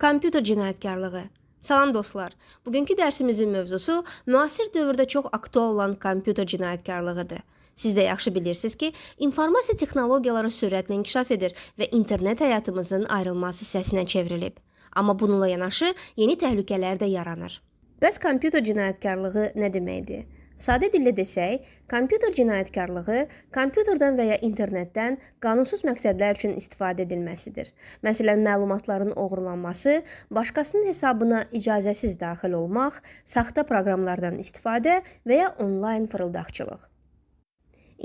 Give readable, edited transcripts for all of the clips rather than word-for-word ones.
Kompüter cinayətkarlığı. Salam dostlar. Bugünkü dərsimizin mövzusu müasir dövrdə çox aktual olan kompüter cinayətkarlığıdır. Siz də yaxşı bilirsiniz ki, informasiya texnologiyaları sürətlə inkişaf edir və internet həyatımızın ayrılmaz hissəsinə çevrilib. Amma bununla yanaşı yeni təhlükələr də yaranır. Bəs kompüter cinayətkarlığı nə deməkdir? Sadə dillə desək, kompüter cinayətkarlığı kompüterdən və ya internetdən qanunsuz məqsədlər üçün istifadə edilməsidir. Məsələn, məlumatların oğurlanması, başqasının hesabına icazəsiz daxil olmaq, saxta proqramlardan istifadə və ya onlayn fırıldaqçılıq.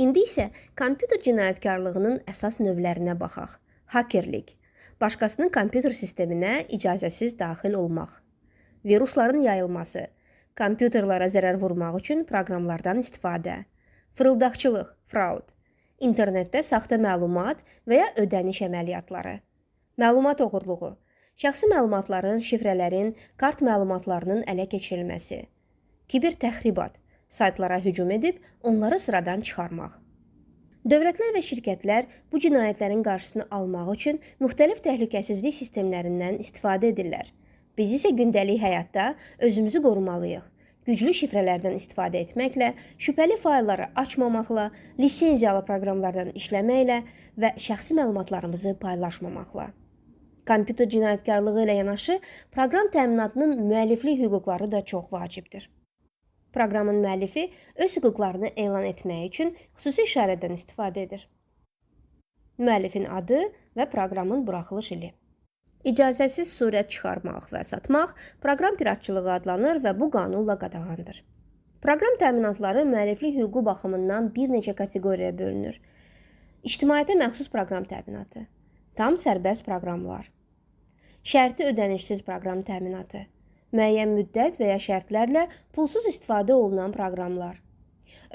İndi isə kompüter cinayətkarlığının əsas növlərinə baxaq. Hakerlik, başqasının kompüter sisteminə icazəsiz daxil olmaq. Virusların yayılması, kompüterlara zərər vurmaq üçün proqramlardan istifadə. Fırıldaqçılıq, fraud, internetdə saxta məlumat və ya ödəniş əməliyyatları. Məlumat oğurluğu, şəxsi məlumatların, şifrələrin, kart məlumatlarının ələ keçirilməsi. Kibertəxribat, saytlara hücum edib onları sıradan çıxarmaq. Dövlətlər və şirkətlər bu cinayətlərin qarşısını almaq üçün müxtəlif təhlükəsizlik sistemlərindən istifadə edirlər. Biz isə gündəlik həyatda özümüzü qorumalıyıq. Güclü şifrələrdən istifadə etməklə, şübhəli faylları açmamaqla, lisenziyalı proqramlardan işləməklə və şəxsi məlumatlarımızı paylaşmamaqla. Kompüter cinayətkarlığı ilə yanaşı, proqram təminatının müəlliflik hüquqları da çox vacibdir. Proqramın müəllifi öz hüquqlarını elan etmək üçün xüsusi işarədən istifadə edir. Müəllifin adı və proqramın buraxılış ili. İcazəsiz surət çıxarmaq və satmaq proqram piratçılığı adlanır və bu qanunla qadağandır. Proqram təminatları müəlliflik hüququ baxımından bir neçə kateqoriyaya bölünür. İctimaiyyətə məxsus proqram təminatı, tam sərbəst proqramlar, şərti ödənişsiz proqram təminatı, müəyyən müddət və ya şərtlərlə pulsuz istifadə olunan proqramlar,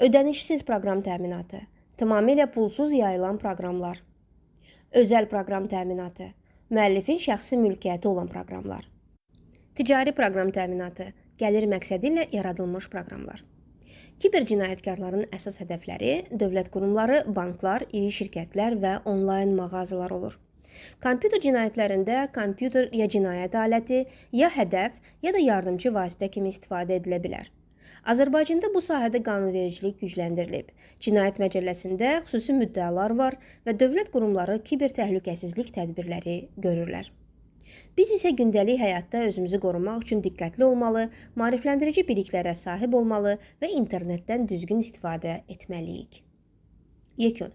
ödənişsiz proqram təminatı, tamamilə pulsuz yayılan proqramlar, özəl proqram təminatı, müəllifin şəxsi mülkiyyəti olan proqramlar. Ticari proqram təminatı, gəlir məqsədi ilə yaradılmış proqramlar. Kiber cinayətkarların əsas hədəfləri dövlət qurumları, banklar, iri şirkətlər və onlayn mağazalar olur. Kompüter cinayətlərində kompüter ya cinayət aləti, ya hədəf, ya da yardımcı vasitə kimi istifadə edilə bilər. Azərbaycanda bu sahədə qanunvericilik gücləndirilib. Cinayət Məcəlləsində xüsusi müddəalar var və dövlət qurumları kiber təhlükəsizlik tədbirləri görürlər. Biz isə gündəlik həyatda özümüzü qorumaq üçün diqqətli olmalı, maarifləndirici biliklərə sahib olmalı və internetdən düzgün istifadə etməliyik. Yekun.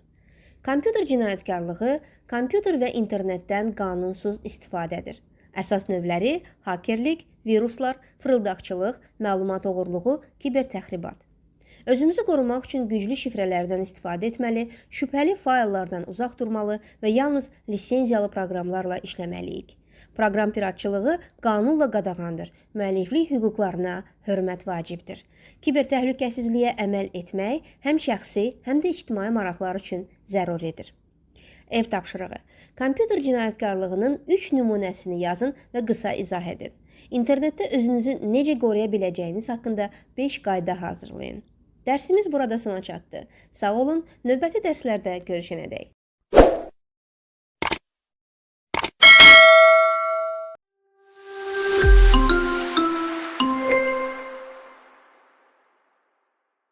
Kompüter cinayətkarlığı kompüter və internetdən qanunsuz istifadədir. Əsas növləri hakerlik, viruslar, fırıldaqçılıq, məlumat oğurluğu, kibertəxribat. Özümüzü qorumaq üçün güclü şifrələrdən istifadə etməli, şübhəli fayllardan uzaq durmalı və yalnız lisenziyalı proqramlarla işləməliyik. Proqram piratçılığı qanunla qadağandır. Müəlliflik hüquqlarına hörmət vacibdir. Kibertəhlükəsizliyə əməl etmək həm şəxsi, həm də ictimai maraqlar üçün zəruridir. Ev tapşırığı. Kompüter cinayətkarlığının 3 nümunəsini yazın və qısa izah edin. İnternetdə özünüzü necə qoruya biləcəyiniz haqqında 5 qayda hazırlayın. Dərsimiz burada sona çatdı. Sağ olun, növbəti dərslərdə görüşənədək.